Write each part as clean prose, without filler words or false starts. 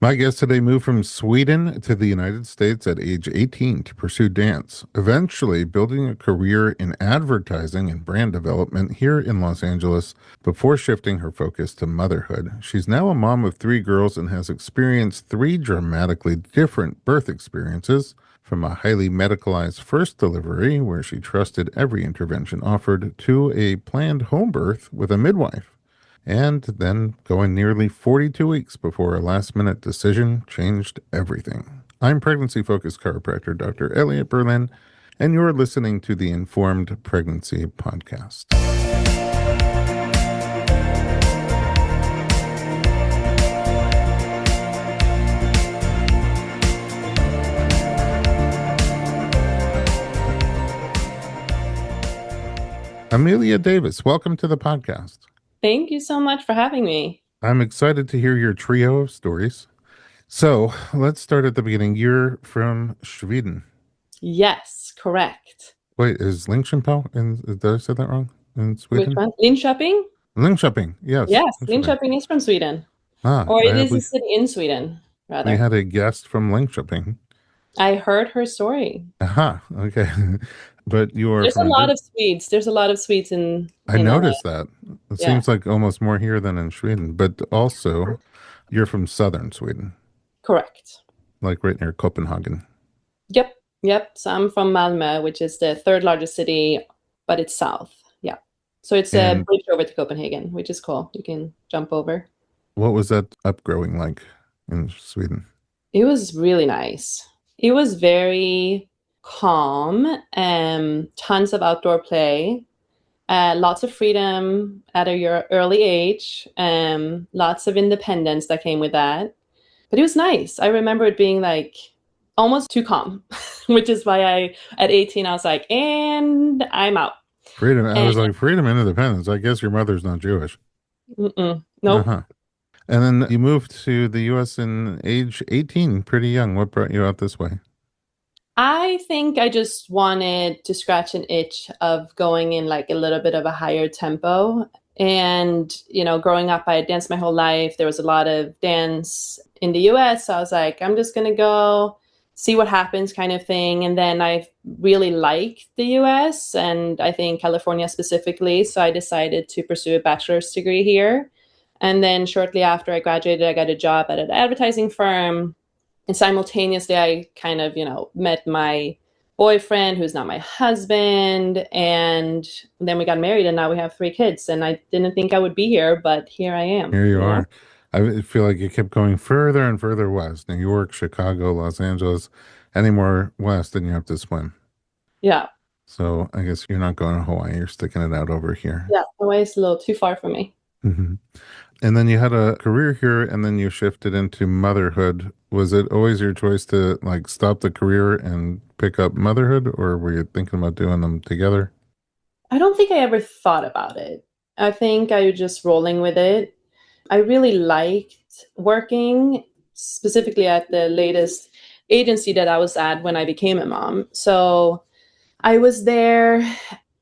My guest today moved from Sweden to the United States at age 18 to pursue dance, eventually building a career in advertising and brand development here in Los Angeles before shifting her focus to motherhood. She's now a mom of three girls and has experienced three dramatically different birth experiences, from a highly medicalized first delivery, where she trusted every intervention offered, to a planned home birth with a midwife, and then going nearly 42 weeks before a last minute decision changed everything. I'm pregnancy focused chiropractor Dr. Elliot Berlin, and you're listening to the Informed Pregnancy Podcast. Emilia Davis, welcome to the podcast. Thank you so much for having me. I'm excited to hear your trio of stories. So let's start at the beginning. You're from Sweden. Yes, correct. Wait, is Linköping did I say that wrong? In Which Sweden? one? Linköping? Linköping, yes. Yes, Linköping. Linköping is from Sweden. Ah, Or it is a city in Sweden, we rather. had a guest from Linköping. I heard her story. Aha, okay. But you are There's a from lot of Swedes. There's a lot of Swedes in I LA. noticed that. It Yeah. seems like almost more here than in Sweden. But also, you're from southern Sweden, Correct. like right near Copenhagen. Yep. So I'm from Malmö, which is the third largest city, but it's south. Yeah. So it's a And bridge over to Copenhagen, which is cool. You can jump over. what was that upgrowing like in Sweden? It was really nice. It was very calm, tons of outdoor play, lots of freedom at a early age, lots of independence that came with that. But it was nice. I remember it being like almost too calm, which is why at 18, I was like, and I'm out. Freedom. I And was like, freedom and independence. I guess your mother's not Jewish. nope. Uh-huh. And then you moved to the U.S. in age 18, pretty young. What brought you out this way? I think I just wanted to scratch an itch of going in like a little bit of a higher tempo. And, growing up, I had danced my whole life. There was a lot of dance in the US. So I was like, I'm just going to go see what happens kind of thing. And then I really liked the US and I think California specifically. So I decided to pursue a bachelor's degree here. And then shortly after I graduated, I got a job at an advertising firm. And simultaneously, I kind of, met my boyfriend, who's not my husband. And then we got married and now we have three kids. And I didn't think I would be here, but here I am. Here you are. I feel like you kept going further and further west. New York, Chicago, Los Angeles, any more west and you have to swim. Yeah. So I guess you're not going to Hawaii. You're sticking it out over here. Yeah. Hawaii's a little too far for me. Mm-hmm. And then you had a career here and then you shifted into motherhood. Was it always your choice to like stop the career and pick up motherhood, or were you thinking about doing them together? I don't think I ever thought about it. I think I was just rolling with it. I really liked working specifically at the latest agency that I was at when I became a mom. So I was there.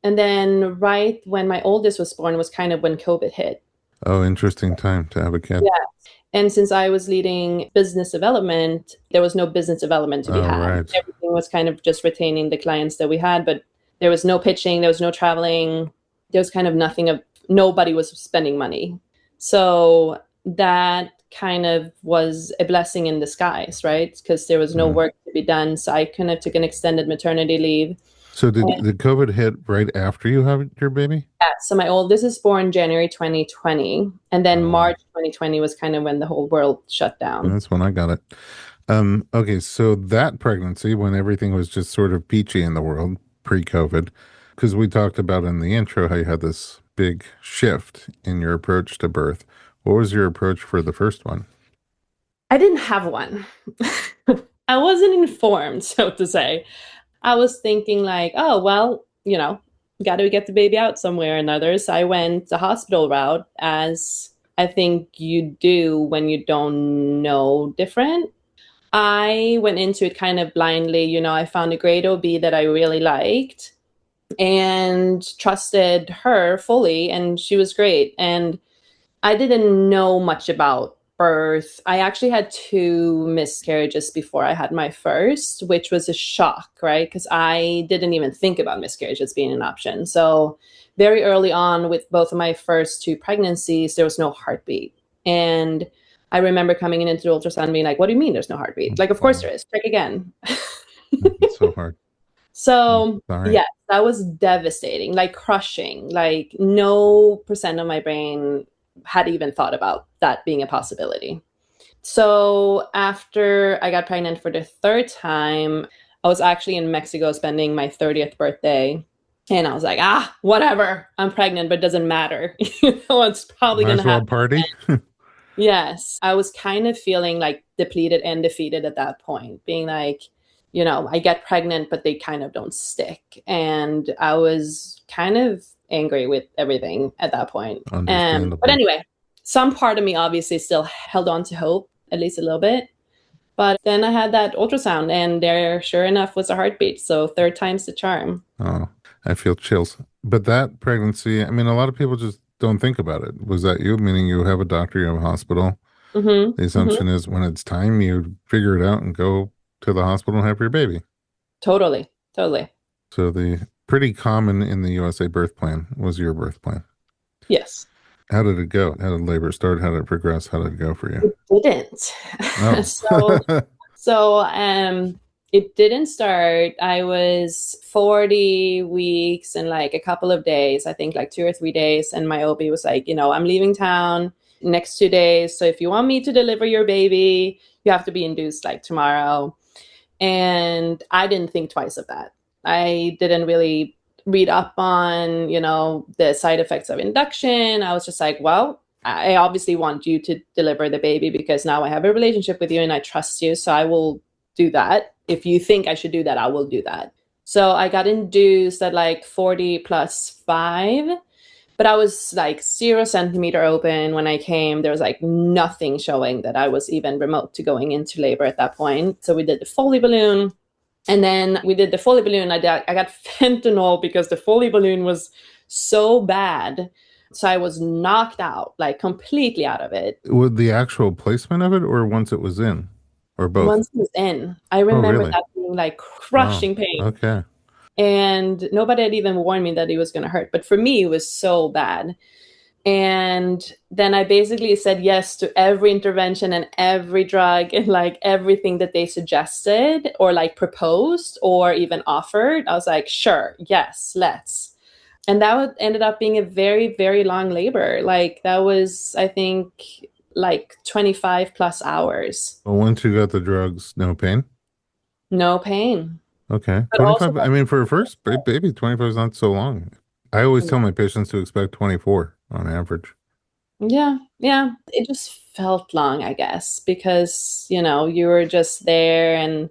And then right when my oldest was born was kind of when COVID hit. Oh, interesting time to have a kid. Yeah. And since I was leading business development, there was no business development to be Oh, had. right. Everything was kind of just retaining the clients that we had, but there was no pitching, there was no traveling, there was kind of nobody was spending money. So that kind of was a blessing in disguise, right? Because there was no work to be done. So I kind of took an extended maternity leave. So did COVID hit right after you had your baby? Yeah, so my oldest is born January 2020, and then Oh, March 2020 was kind of when the whole world shut down. that's when I got it. Okay, so that pregnancy, when everything was just sort of peachy in the world pre-COVID, because we talked about in the intro how you had this big shift in your approach to birth. What was your approach for the first one? I didn't have one. I wasn't informed, so to say. I was thinking like, oh, well, got to get the baby out somewhere or another. So I went the hospital route, as I think you do when you don't know different. I went into it kind of blindly. I found a great OB that I really liked and trusted her fully, and she was great. And I didn't know much about birth, I actually had two miscarriages before I had my first, which was a shock, right? Because I didn't even think about miscarriages being an option. So, very early on with both of my first two pregnancies, there was no heartbeat. And I remember coming in into the ultrasound and being like, what do you mean there's no heartbeat? Like, of course Wow. there is. Check again. It's so hard. I'm So, sorry. yes, that was devastating, like crushing. Like, no percent of my brain had even thought about that being a possibility. So, after I got pregnant for the third time, I was actually in Mexico spending my 30th birthday. And I was like, whatever, I'm pregnant, but it doesn't matter. It's probably Might going to as well happen. party. Yes, I was kind of feeling like depleted and defeated at that point, being like, I get pregnant, but they kind of don't stick. And I was kind of angry with everything at that point. But Understandable. anyway, some part of me obviously still held on to hope, at least a little bit. But then I had that ultrasound, and there, sure enough, was a heartbeat. So third time's the charm. Oh, I feel chills. But that pregnancy, I mean, a lot of people just don't think about it. Was that you? Meaning you have a doctor, you have a hospital. Mm-hmm. The Mm-hmm. assumption is when it's time, you figure it out and go to the hospital and have your baby. Totally. Totally. So the pretty common in the USA birth plan was your birth plan. Yes. How did it go? How did labor start? How did it progress? How did it go for you? It didn't. Oh, So So it didn't start. I was 40 weeks and like a couple of days, I think like 2 or 3 days. And my OB was like, I'm leaving town next 2 days. So if you want me to deliver your baby, you have to be induced like tomorrow. And I didn't think twice of that. I didn't really read up on, the side effects of induction. I was just like, well, I obviously want you to deliver the baby because now I have a relationship with you and I trust you. So I will do that. If you think I should do that, I will do that. So I got induced at like 40 plus 5, but I was like 0 centimeter open when I came. There was like nothing showing that I was even remote to going into labor at that point. So we did the Foley balloon. And then we did the Foley balloon. I got fentanyl because the Foley balloon was so bad. So I was knocked out, like completely out of it. with the actual placement of it or once it was in or both? Once it was in, I Oh, remember really? that being like Wow. crushing pain. Okay. And nobody had even warned me that it was going to hurt. But for me, it was so bad. And then I basically said yes to every intervention and every drug and like everything that they suggested or like proposed or even offered. I was like, sure, yes, let's. And ended up being a very, very long labor. Like that was, I think, like 25 plus hours. Well, once you got the drugs, no pain. No pain. Okay. But also, 25. I mean, for a first baby, 25 is not so long. I always tell my patients to expect 24 on average. yeah, yeah. It just felt long, I guess, because, you were just there. And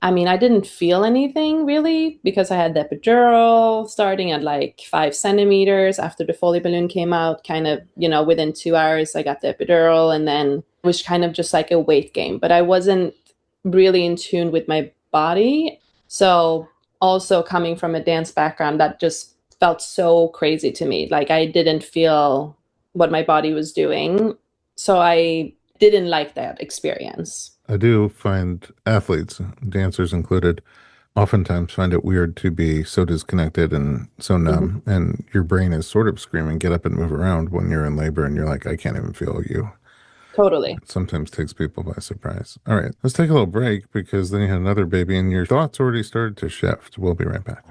I mean, I didn't feel anything really because I had the epidural starting at like 5 centimeters after the Foley balloon came out. Kind of, within 2 hours, I got the epidural and then it was kind of just like a weight game. But I wasn't really in tune with my body. So, also coming from a dance background, that just felt so crazy to me. Like, I didn't feel what my body was doing. So, I didn't like that experience. I do find athletes, dancers included, oftentimes find it weird to be so disconnected and so Mhm. numb. And your brain is sort of screaming, get up and move around when you're in labor and you're like, I can't even feel you. Totally. It sometimes takes people by surprise. All right, let's take a little break because then you had another baby and your thoughts already started to shift. We'll be right back.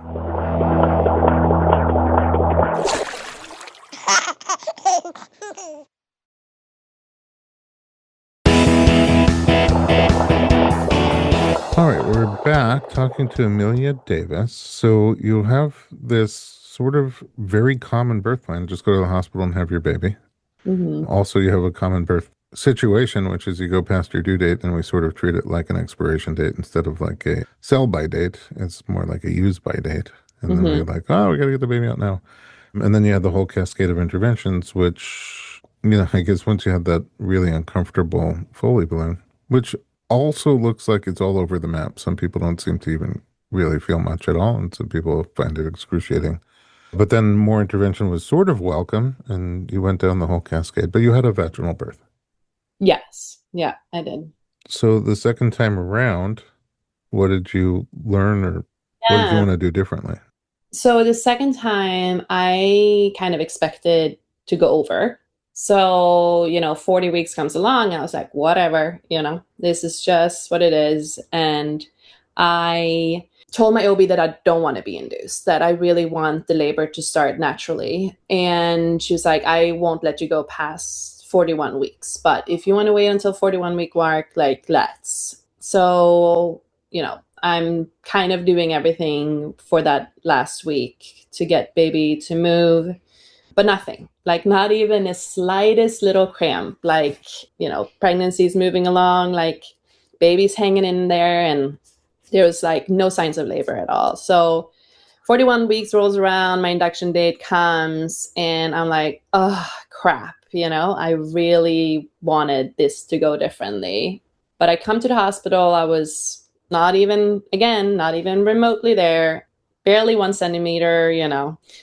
All right, we're back talking to Emilia Davis. So you have this sort of very common birth plan. Just go to the hospital and have your baby. Hmm. Also, you have a common birth situation, which is you go past your due date and we sort of treat it like an expiration date instead of like a sell by date. It's more like a use by date. And then we're Hmm. like, oh, we got to get the baby out now. And then you have the whole cascade of interventions, which, I guess once you have that really uncomfortable Foley balloon, which also looks like it's all over the map. Some people don't seem to even really feel much at all, and some people find it excruciating. But then more intervention was sort of welcome, and you went down the whole cascade, but you had a vaginal birth. Yes. Yeah, I did. So the second time around, what did you learn or what did you Yeah. want to do differently? So the second time, I kind of expected to go over. So, 40 weeks comes along. I was like, whatever, this is just what it is. And I told my OB that I don't want to be induced, that I really want the labor to start naturally. And she was like, I won't let you go past 41 weeks. But if you want to wait until 41-week mark, like, let's. So, I'm kind of doing everything for that last week to get baby to move, but nothing. Like not even a slightest little cramp. Like, pregnancy's moving along, like baby's hanging in there, and there was like no signs of labor at all. So 41 weeks rolls around, my induction date comes, and I'm like, oh crap, I really wanted this to go differently. But I come to the hospital, I was not even remotely there, barely 1 centimeter.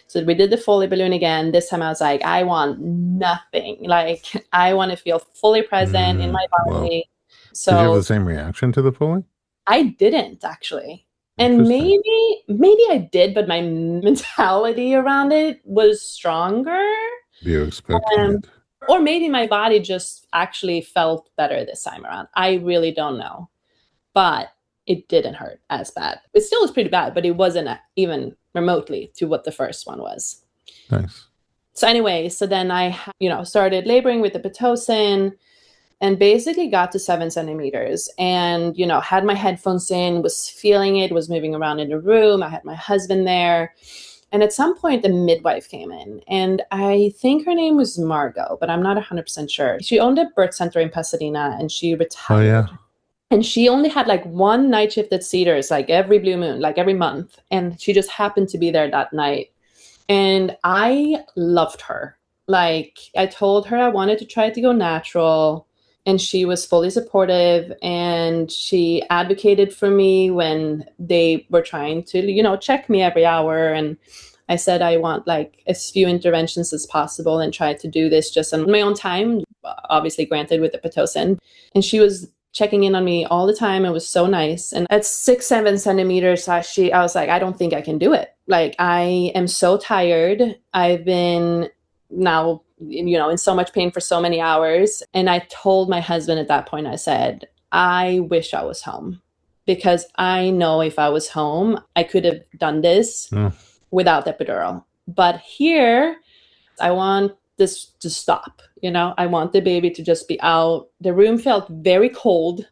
So we did the Foley balloon again. This time I was like, I want nothing. Like, I want to feel fully present in my Well, body. did you have the So same reaction to the Foley? I didn't actually. And Interesting. maybe I did, but my mentality around it was stronger. You expecting Um, it? or maybe my body just actually felt better this time around. I really don't know. But it didn't hurt as bad. It still was pretty bad, but it wasn't even remotely to what the first one was. Nice. So anyway, so then I, started laboring with the Pitocin and basically got to 7 centimeters and, had my headphones in, was feeling it, was moving around in the room. I had my husband there. And at some point, the midwife came in, and I think her name was Margot, but I'm not 100% sure. She owned a birth center in Pasadena, and she Oh yeah. retired. And she only had like one night shift at Cedars, like every blue moon, like every month. And she just happened to be there that night. And I loved her. Like, I told her I wanted to try to go natural, and she was fully supportive. And she advocated for me when they were trying to, check me every hour. And I said I want like as few interventions as possible and try to do this just on my own time, obviously granted with the Pitocin. And she was checking in on me all the time. It was so nice. And at 6, 7 centimeters, I was like, I don't think I can do it. Like, I am so tired. I've been now, in so much pain for so many hours. And I told my husband at that point, I said, I wish I was home because I know if I was home, I could have done this Oh. without the epidural. But here, I want this to stop. I want the baby to just be out. The room felt very cold.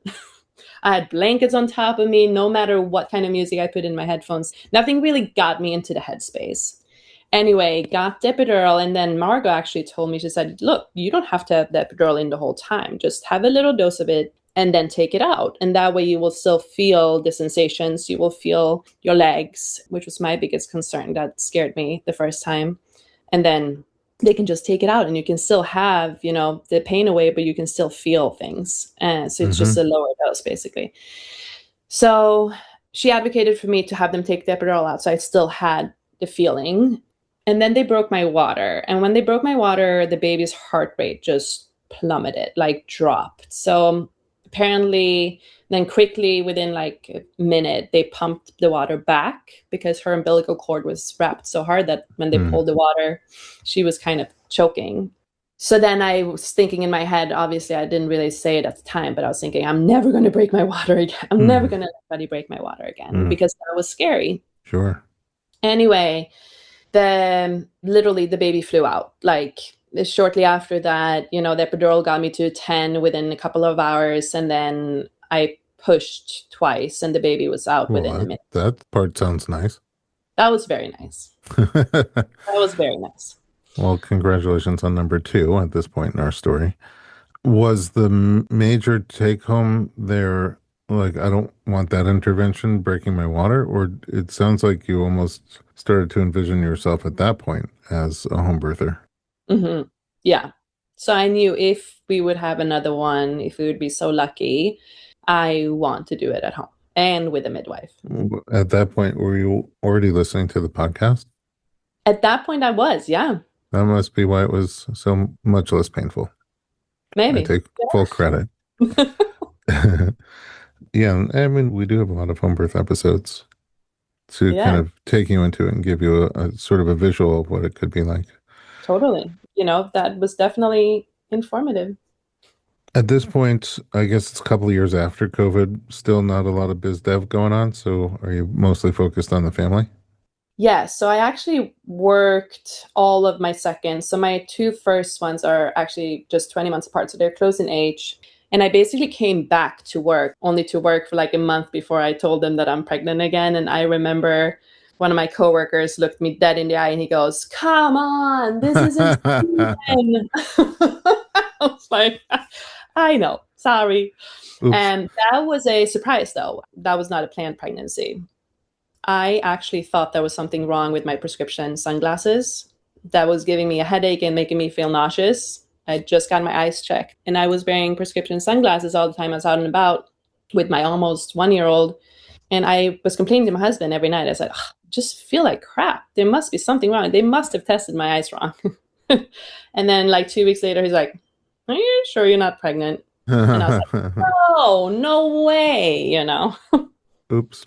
I had blankets on top of me, no matter what kind of music I put in my headphones. Nothing really got me into the headspace. Anyway, got the epidural, and then Margot actually told me, she said, look, you don't have to have the epidural in the whole time. Just have a little dose of it and then take it out. And that way you will still feel the sensations. You will feel your legs, which was my biggest concern. That scared me the first time. And then they can just take it out and you can still have, the pain away, but you can still feel things. And so it's just Mm-hmm. a lower dose, basically. So she advocated for me to have them take the epidural out. So I still had the feeling. And then they broke my water. And when they broke my water, the baby's heart rate just plummeted, like dropped. So apparently, then quickly within like a minute, they pumped the water back because her umbilical cord was wrapped so hard that when they Mm. pulled the water, she was kind of choking. So then I was thinking in my head, obviously I didn't really say it at the time, but I was thinking, I'm never going to break my water again. I'm never Mm. going to let anybody break my water again Mm. because that was scary. Sure. Anyway, literally the baby flew out. Like shortly after that, the epidural got me to 10 within a couple of hours. And then I pushed twice and the baby was out Well, within a minute. that part sounds nice. That was very nice. That was very nice. Well, congratulations on number two at this point in our story. Was the major take home there like, I don't want that intervention breaking my water? Or it sounds like you almost started to envision yourself at that point as a home birther. Hmm. Yeah. So I knew if we would have another one, if we would be so lucky, I want to do it at home and with a midwife. At that point, were you already listening to the podcast? At that point, I was, yeah. That must be why it was so much less painful. I Maybe. take full credit. Yeah, I mean, we do have a lot of home birth episodes to kind Yeah, of take you into it and give you a sort of a visual of what it could be like. totally. That was definitely informative. At this point, I guess it's a couple of years after COVID, still not a lot of biz dev going on. So are you mostly focused on the family? Yeah, so I actually worked all of my seconds. So my two first ones are actually just 20 months apart, so they're close in age. And I basically came back to work, only to work for like a month before I told them that I'm pregnant again. And I remember one of my coworkers looked me dead in the eye and he goes, "Come on, this isn't Sweden." I was like, I know, sorry. Oops. And that was a surprise, though. That was not a planned pregnancy. I actually thought there was something wrong with my prescription sunglasses that was giving me a headache and making me feel nauseous. I just got my eyes checked and I was wearing prescription sunglasses all the time I was out and about with my almost 1 year old. And I was complaining to my husband every night. I said, "Ugh, I just feel like crap. There must be something wrong. They must have tested my eyes wrong." And then, like 2 weeks later, he's like, "Are you sure you're not pregnant?" And I was like, "Oh, no way." Oops.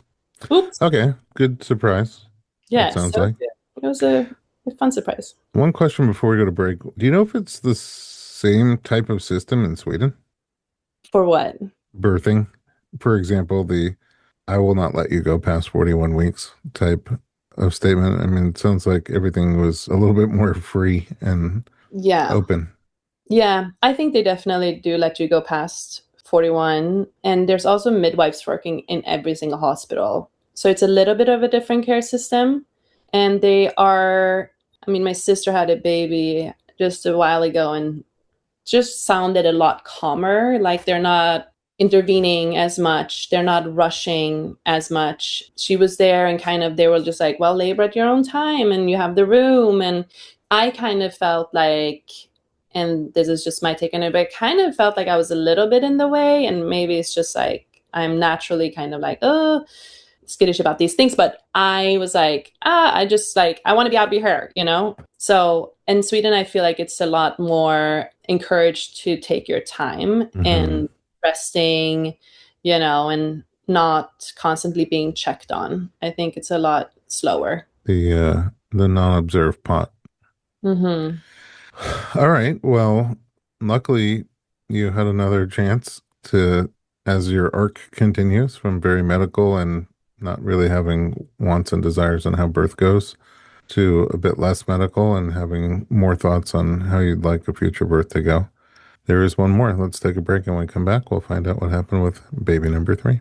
Oops. Okay, good surprise. It Yes, sounds it was like. good. It was a fun surprise. One question before we go to break. Do you know if it's the same type of system in Sweden? For what? Birthing, for example, the I will not let you go past 41 weeks type of statement. I mean, it sounds like everything was a little bit more free and Yeah. open. Yeah. I think they definitely do let you go past 41. And there's also midwives working in every single hospital. So it's a little bit of a different care system. And I mean, my sister had a baby just a while ago and just sounded a lot calmer. Like they're not intervening as much, they're not rushing as much. She was there and kind of they were just like, well, labor at your own time and you have the room. And I kind of felt like, and this is just my take on it, but I kind of felt like I was a little bit in the way. And maybe it's just like I'm naturally kind of like, oh, skittish about these things, but I was like, I just like, I want to be out be her. So in Sweden, I feel like it's a lot more encouraged to take your time Hmm. and resting, and not constantly being checked on. I think it's a lot slower. The non-observed pot. Hmm. All right. Well, luckily you had another chance to, as your arc continues from very medical and not really having wants and desires on how birth goes to a bit less medical and having more thoughts on how you'd like a future birth to go. There is one more. Let's take a break, and when we come back, we'll find out what happened with baby number three.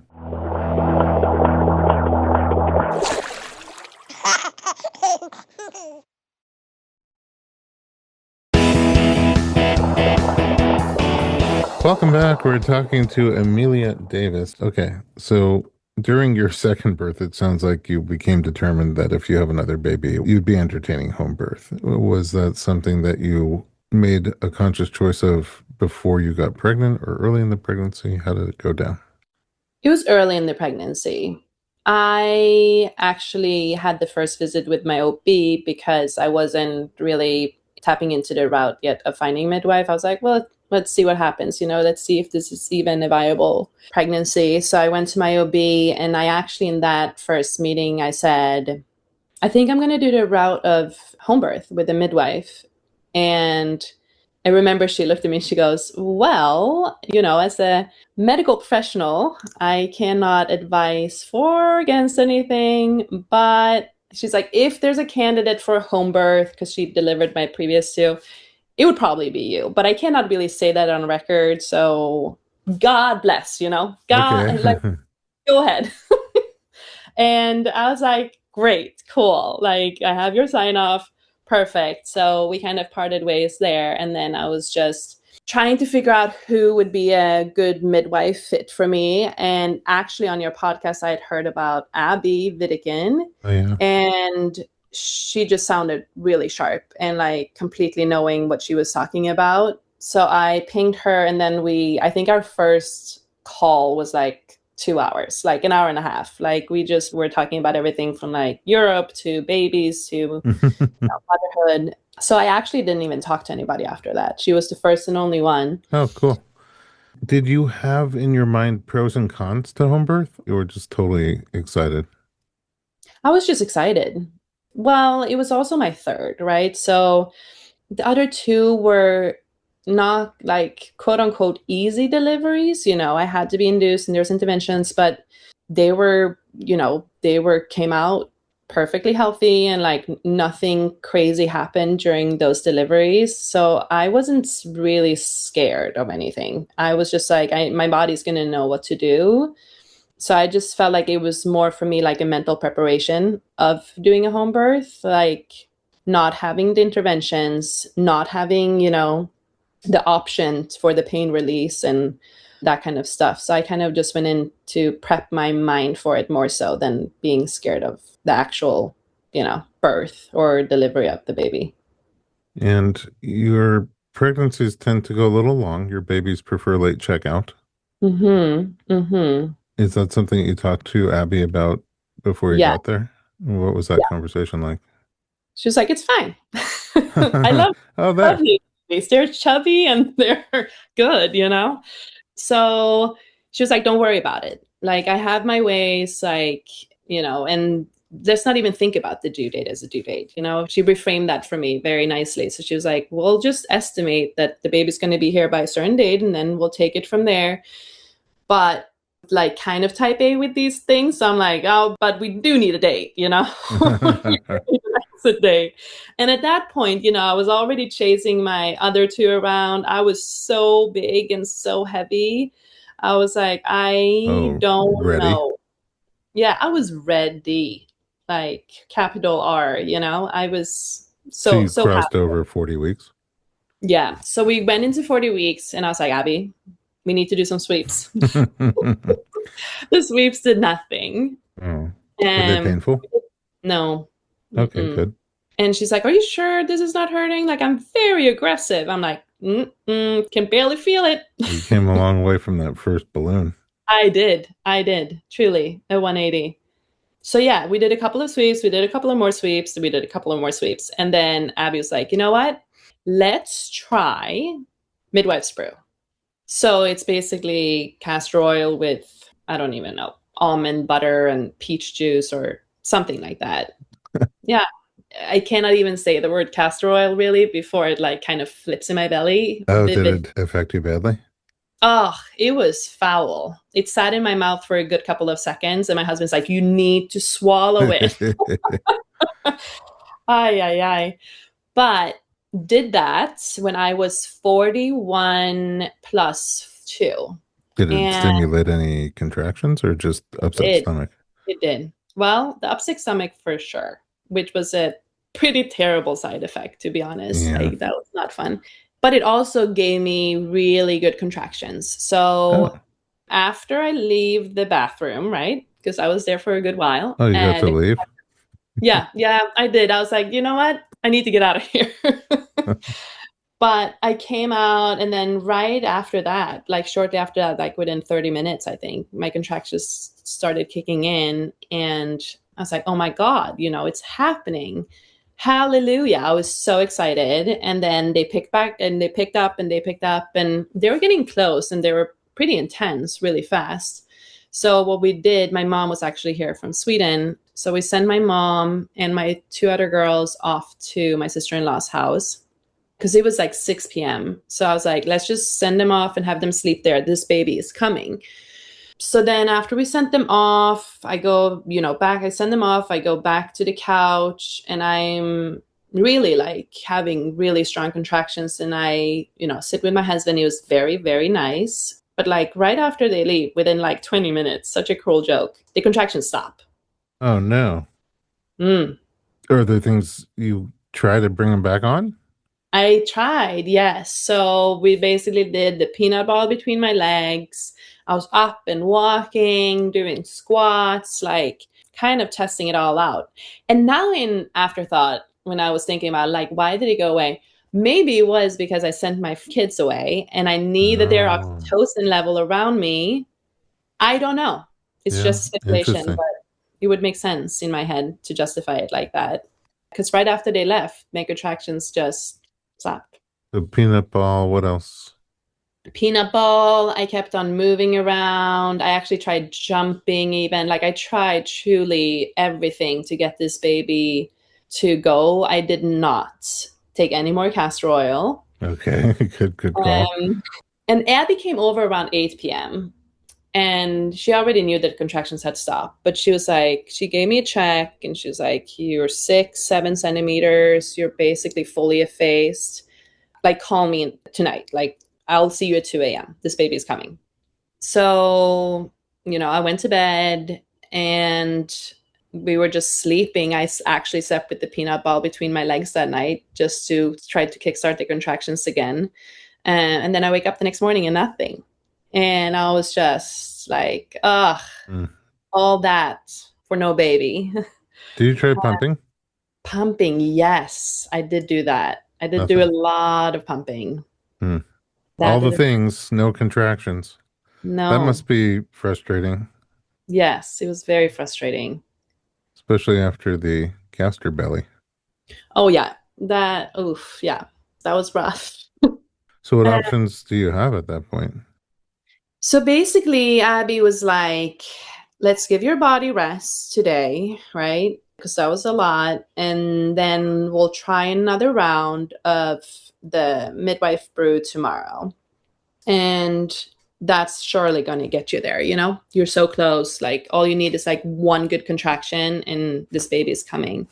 Welcome back. We're talking to Emilia Davis. Okay, so during your second birth, it sounds like you became determined that if you have another baby, you'd be entertaining home birth. Was that something that you made a conscious choice of before you got pregnant or early in the pregnancy? How did it go down? It was early in the pregnancy. I actually had the first visit with my OB because I wasn't really tapping into the route yet of finding midwife. I was like, well, let's see what happens. Let's see if this is even a viable pregnancy. So I went to my OB, and I actually, in that first meeting, I said, I think I'm going to do the route of home birth with a midwife. And I remember she looked at me and she goes, well, as a medical professional, I cannot advise for or against anything. But she's like, if there's a candidate for home birth, because she delivered my previous two, it would probably be you. But I cannot really say that on record. So God bless. Okay. God, like, go ahead. And I was like, great, cool. Like, I have your sign off. Perfect. So we kind of parted ways there. And then I was just trying to figure out who would be a good midwife fit for me. And actually, on your podcast, I had heard about Abby Vidikin, Oh, yeah. and she just sounded really sharp and like completely knowing what she was talking about. So I pinged her, and then I think our first call was like 2 hours, like an hour and a half. Like we just were talking about everything from like Europe to babies to motherhood. So I actually didn't even talk to anybody after that. She was the first and only one. Oh, cool. Did you have in your mind pros and cons to home birth? You were just totally excited. I was just excited. Well, it was also my third, right? So the other two were not like quote unquote easy deliveries. I had to be induced and there's interventions, but they came out perfectly healthy and like nothing crazy happened during those deliveries. So I wasn't really scared of anything. I was just like, my body's going to know what to do. So I just felt like it was more for me like a mental preparation of doing a home birth, like not having the interventions, not having, the options for the pain release and that kind of stuff. So I kind of just went in to prep my mind for it more so than being scared of the actual, birth or delivery of the baby. And your pregnancies tend to go a little long. Your babies prefer late checkout. Mm-hmm. Mm-hmm. Is that something you talked to Abby about before you Yeah. got there? What was that Yeah. conversation like? She was like, it's fine. I Oh, love there. these. They're chubby and they're good. So she was like, don't worry about it. Like, I have my ways, like, and let's not even think about the due date as a due date. She reframed that for me very nicely. So she was like, we'll just estimate that the baby's going to be here by a certain date and then we'll take it from there. But like kind of type A with these things. So I'm like, oh, but we do need a date. A date. And at that point, I was already chasing my other two around. I was so big and so heavy. I was like, I Oh, don't ready. know. Yeah, I was ready, like capital R, I was So so, you so crossed happy. over 40 weeks. Yeah. So we went into 40 weeks and I was like, Abby, we need to do some sweeps. The sweeps did nothing. Oh, were they Um, painful? no. Okay, Mm-mm. good. And she's like, are you sure this is not hurting? Like, I'm very aggressive. I'm like, can barely feel it. You came a long way from that first balloon. I did, truly, a 180. So yeah, we did a couple of sweeps. We did a couple of more sweeps. We did a couple of more sweeps. And then Abby was like, you know what? Let's try midwife brew. So it's basically castor oil with, I don't even know, almond butter and peach juice or something like that. Yeah. I cannot even say the word castor oil really before it like kind of flips in my belly. Oh, did Vivid. it affect you badly? Oh, it was foul. It sat in my mouth for a good couple of seconds, and my husband's like, "You need to swallow it." Ay, ay, ay. But did that when I was 41 plus two. Did it And stimulate any contractions or just upset it stomach? it did. Well, the upset stomach for sure, which was a pretty terrible side effect, to be honest. Yeah. Like that was not fun. But it also gave me really good contractions. Oh, So after I leave the bathroom, right? Because I was there for a good while. oh, you got to And leave? yeah, yeah, I did. I was like, you know what? I need to get out of here. But I came out, and then right after that, like shortly after that, like within 30 minutes, I think, my contractions started kicking in. And I was like, oh my God, it's happening. Hallelujah. I was so excited. And then they picked back and they picked up and they picked up and they were getting close and they were pretty intense really fast. So what we did, my mom was actually here from Sweden. So we sent my mom and my two other girls off to my sister-in-law's house because it was like 6 p.m. So I was like, let's just send them off and have them sleep there. This baby is coming. So then after we sent them off, I go, back, I send them off, I go back to the couch and I'm really like having really strong contractions. And I, sit with my husband. He was very, very nice. But like right after they leave, within like 20 minutes, such a cruel joke, the contractions stop. Oh, no. Mm. Are there things you try to bring them back on? I tried, yes. So we basically did the peanut ball between my legs. I was up and walking, doing squats, like kind of testing it all out. And now in afterthought, when I was thinking about like, why did it go away? Maybe it was because I sent my kids away and I needed their Oh, oxytocin level around me. I don't know. It's yeah. just speculation, Interesting. but it would make sense in my head to justify it like that. Because right after they left, my contractions just stopped. The peanut ball, what else? Peanut ball, I kept on moving around. I actually tried jumping, even. Like, I tried truly everything to get this baby to go. I did not take any more castor oil. Okay, good call. Um, and Abby came over around 8 p.m. and she already knew that contractions had stopped. But she was like, she gave me a check and she was like, you're 6, 7 centimeters. You're basically fully effaced. Like, call me tonight. Like, I'll see you at 2 a.m. This baby is coming. So, I went to bed and we were just sleeping. I actually slept with the peanut ball between my legs that night just to try to kickstart the contractions again. And then I wake up the next morning and nothing. And I was just like, ugh, Mm. all that for no baby. Did you try pumping? Pumping, yes, I did do that. I did do a Nothing. lot of pumping. Mm. All That the didn't, things, no contractions. That no. must be frustrating, Yes, it was very frustrating. especially after the castor belly. Oh yeah, oof, yeah, that was rough. So what Uh, options do you have at that point? so basically, Abby was like, let's give your body rest today, right? Because that was a lot. And then we'll try another round of the midwife brew tomorrow. And that's surely going to get you there, You're so close. Like, all you need is like one good contraction, and this baby is coming.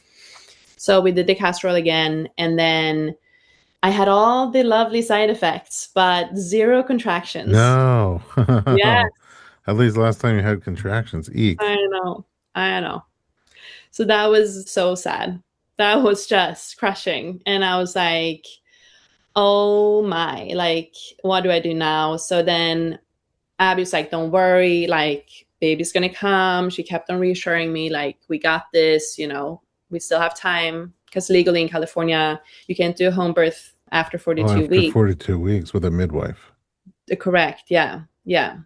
So we did the castor oil again. And then I had all the lovely side effects, but zero contractions. No. Yeah, At least last time you had contractions. I Eek. know. I know. So that was so sad. That was just crushing. And I was like, oh my, like, what do I do now? So then Abby's like, don't worry, like, baby's gonna come. She kept on reassuring me, like, we got this, we still have time. Because legally in California, you can't do a home birth after Oh, 42 after weeks. 42 weeks with a midwife. Correct. Yeah. Yeah.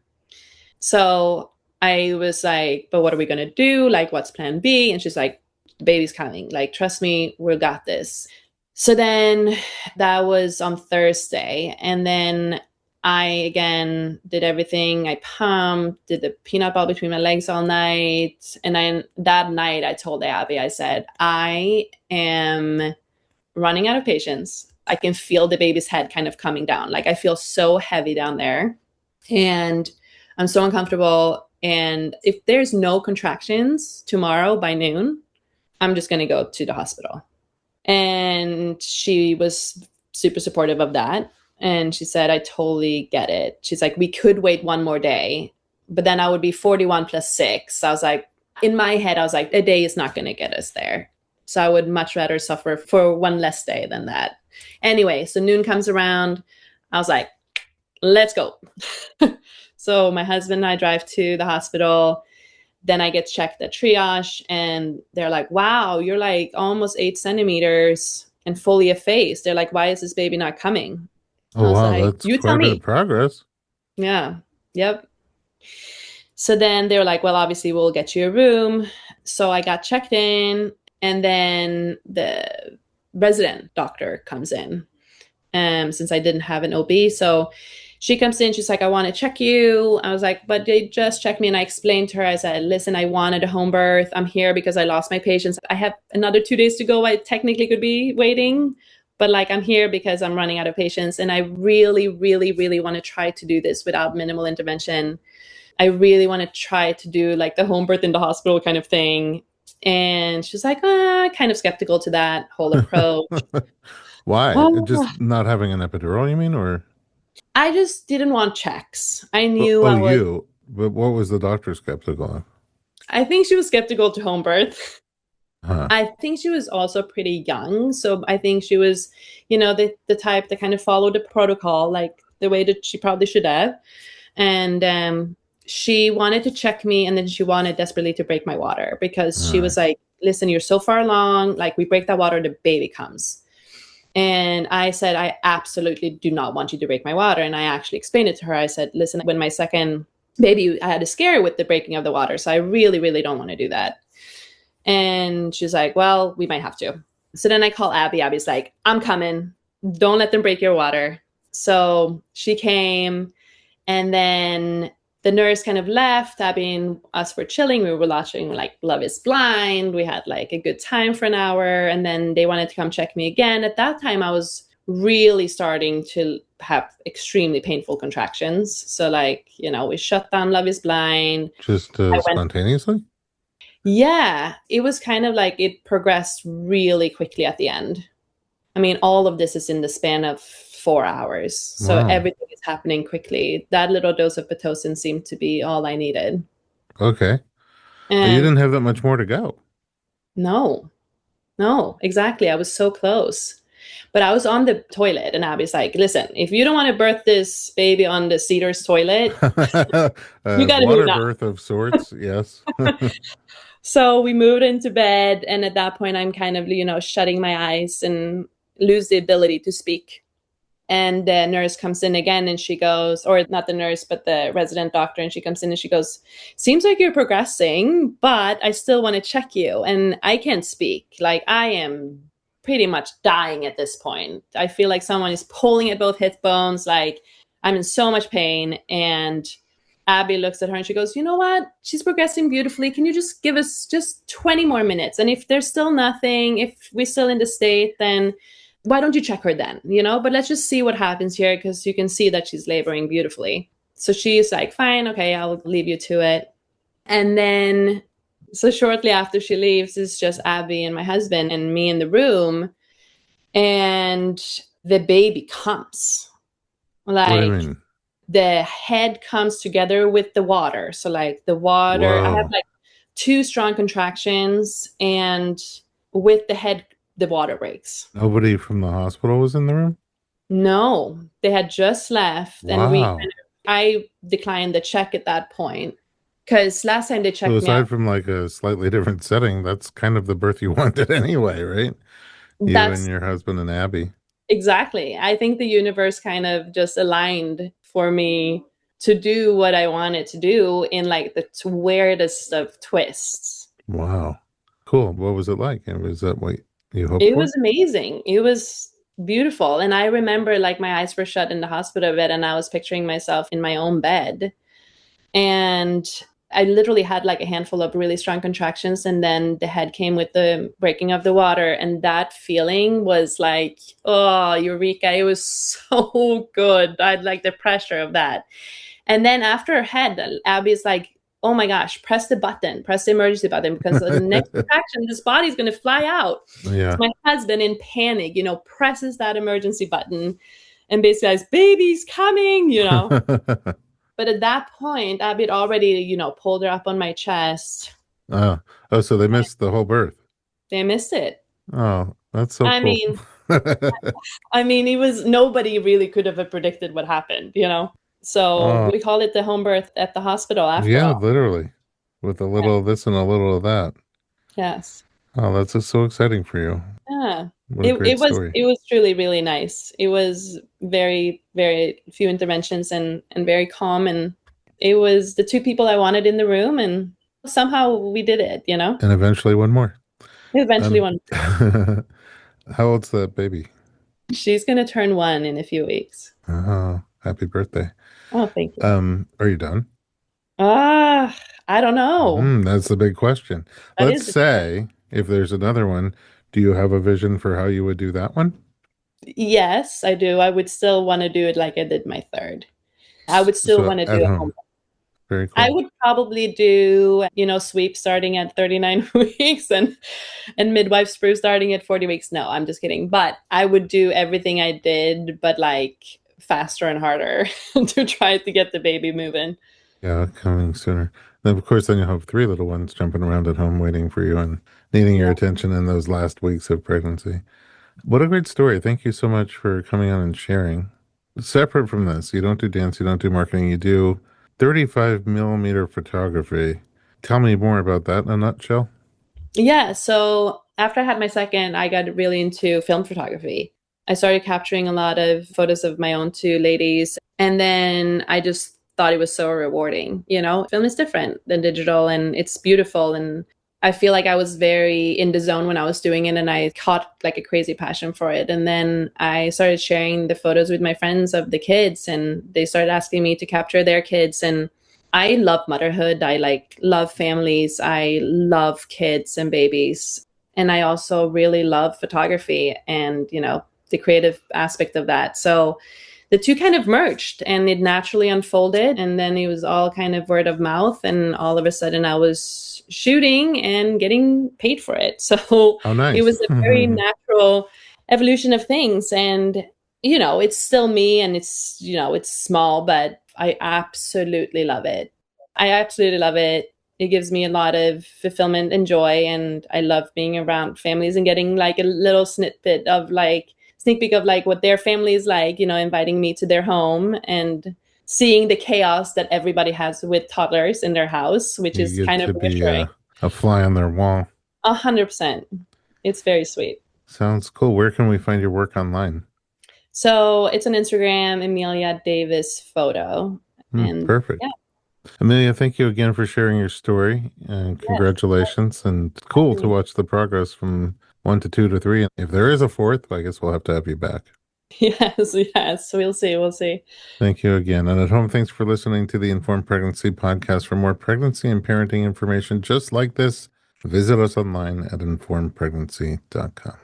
So I was like, but what are we going to do? Like, what's plan B? And she's like, the baby's coming. Like, trust me, we got this. So then that was on Thursday. And then I again did everything. I pumped, did the peanut ball between my legs all night. And then that night I told Abby, I said, I am running out of patience. I can feel the baby's head kind of coming down. Like, I feel so heavy down there. And I'm so uncomfortable. And if there's no contractions tomorrow by noon, I'm just going to go to the hospital. And she was super supportive of that. And she said, I totally get it. She's like, we could wait one more day, but then I would be 41 plus 6. I was like, in my head, I was like, a day is not going to get us there. So I would much rather suffer for one less day than that. Anyway, so noon comes around. I was like, let's go. So my husband and I drive to the hospital. Then I get checked at triage, and they're like, wow, you're like almost 8 centimeters and fully effaced. They're like, why is this baby not coming? I Oh, was wow. like, That's you tell quite a bit of me. progress. Yeah. Yep. So then they were like, well, obviously we'll get you a room. So I got checked in, and then the resident doctor comes in, since I didn't have an OB. So she comes in, she's like, I want to check you. I was like, but they just checked me. And I explained to her, I said, listen, I wanted a home birth. I'm here because I lost my patients. I have another 2 days to go. I technically could be waiting, but like, I'm here because I'm running out of patients. And I really, really, really want to try to do this without minimal intervention. I really want to try to do like the home birth in the hospital kind of thing. And she's like, kind of skeptical to that whole approach. Why? Oh, Just not having an epidural, you mean? Or, I just didn't want checks. I oh, knew oh, I was, you. But what was the doctor skeptical of? I think she was skeptical to home birth. Huh. I think she was also pretty young. So I think she was, the type that kind of followed the protocol, like the way that she probably should have. And she wanted to check me, and then she wanted desperately to break my water because All she was right. like, listen, you're so far along. Like, we break that water, the baby comes. And I said, I absolutely do not want you to break my water. And I actually explained it to her. I said, listen, when my second baby, I had a scare with the breaking of the water. So I really, really don't want to do that. And she's like, well, we might have to. So then I call Abby. Abby's like, I'm coming. Don't let them break your water. So she came, and then the nurse kind of left. Abby and us were chilling. We were watching like Love is Blind. We had like a good time for an hour. And then they wanted to come check me again. At that time, I was really starting to have extremely painful contractions. So, like, we shut down Love is Blind. Just I went, spontaneously? yeah, it was kind of like it progressed really quickly at the end. I mean, all of this is in the span of 4 hours. So Wow. everything is happening quickly. That little dose of Pitocin seemed to be all I needed. Okay. You And didn't have that much more to go. no, no, exactly. I was so close. But I was on the toilet, and Abby's like, listen, if you don't want to birth this baby on the Cedars toilet, you got to move Water now. birth of sorts, yes. So we moved into bed. And at that point, I'm kind of, shutting my eyes and lose the ability to speak. And the nurse comes in again and she goes, or not the nurse, but the resident doctor. And she comes in and she goes, seems like you're progressing, but I still want to check you. And I can't speak. Like, I am pretty much dying at this point. I feel like someone is pulling at both hip bones. Like, I'm in so much pain. And Abby looks at her and she goes, you know what? She's progressing beautifully. Can you just give us just 20 more minutes? And if there's still nothing, if we're still in the state, then why don't you check her then? But let's just see what happens here, because you can see that she's laboring beautifully. So she's like, fine, okay, I'll leave you to it. And then, so shortly after she leaves, it's just Abby and my husband and me in the room. And the baby comes. What do you Like, mean? the head comes together with the water. So, like, the water, I have Whoa. like two strong contractions, and with the head, the water breaks. Nobody from the hospital was in the room? No, they had just left, and Wow. I declined the check at that point because last time they So checked me out, aside from like a slightly different setting, that's kind of the birth you wanted anyway, right? You and that's your husband and Abby. exactly. I think the universe kind of just aligned for me to do what I wanted to do in like the weirdest of twists. Wow. Cool. What was it like? And was that what you hoped It for? was amazing. It was beautiful. And I remember like my eyes were shut in the hospital bed and I was picturing myself in my own bed. And I literally had like a handful of really strong contractions, and then the head came with the breaking of the water, and that feeling was like, oh, eureka! It was so good. I'd like the pressure of that. And then after her head, Abby's like, oh my gosh, press the button, press the emergency button, because the next contraction, this body's going to fly out. So Yeah. my husband, in panic, presses that emergency button and basically says, baby's coming. But at that point, Abby had already, pulled her up on my chest. Oh, oh, so they missed the whole birth. They missed it. Oh, that's so I cool. mean, it was nobody really could have predicted what happened. So Oh, we call it the home birth at the hospital after yeah, all. literally. With a Yeah. little of this and a little of that. Yes. Oh, that's just so exciting for you. Yeah. What a It, great it was story. it was truly really nice. It was very, very few interventions and very calm, and it was the two people I wanted in the room, and somehow we did it. And eventually one more. Eventually Um, one. how old's that baby? She's gonna turn 1 in a few weeks. Oh, happy birthday. Oh, thank you. Are you done? I don't know. That's the big question. That Let's is the big one. say if there's another one, do you have a vision for how you would do that one? Yes, I do. I would still want to do it like I did my third. I would still So want to at do a home. home. Very I cool. would probably do, sweep starting at 39 weeks and midwife sprue starting at 40 weeks. No, I'm just kidding. But I would do everything I did, but like faster and harder to try to get the baby moving. Yeah, coming sooner. Then of course, then you'll have three little ones jumping around at home waiting for you and needing your Yeah. attention in those last weeks of pregnancy. What a great story. Thank you so much for coming on and sharing. Separate from this, you don't do dance, you don't do marketing, you do 35 millimeter photography. Tell me more about that in a nutshell. Yeah, so after I had my second, I got really into film photography. I started capturing a lot of photos of my own two ladies, and then I just thought it was so rewarding. Film is different than digital, and it's beautiful, and I feel like I was very in the zone when I was doing it, and I caught like a crazy passion for it. And then I started sharing the photos with my friends of the kids, and they started asking me to capture their kids. And I love motherhood. I like love families. I love kids and babies. And I also really love photography and, the creative aspect of that. So the two kind of merged and it naturally unfolded. And then it was all kind of word of mouth. And all of a sudden I was shooting and getting paid for it. So Oh, it nice. was a very natural evolution of things. And, it's still me and it's small, but I absolutely love it. I absolutely love it. It gives me a lot of fulfillment and joy. And I love being around families and getting like a little snippet of like, sneak peek of like what their family is like, inviting me to their home and seeing the chaos that everybody has with toddlers in their house, which You is get kind of to be reassuring. a fly on their wall. 100%. It's very sweet. Sounds cool. Where can we find your work online? So it's on Instagram, Emilia Davis photo. And Perfect. yeah, Amelia, thank you again for sharing your story and yes, congratulations. And cool to watch the progress from one to two to three. And if there is a fourth, I guess we'll have to have you back. yes, yes. We'll see. We'll see. Thank you again. And at home, thanks for listening to the Informed Pregnancy Podcast. For more pregnancy and parenting information just like this, visit us online at informedpregnancy.com.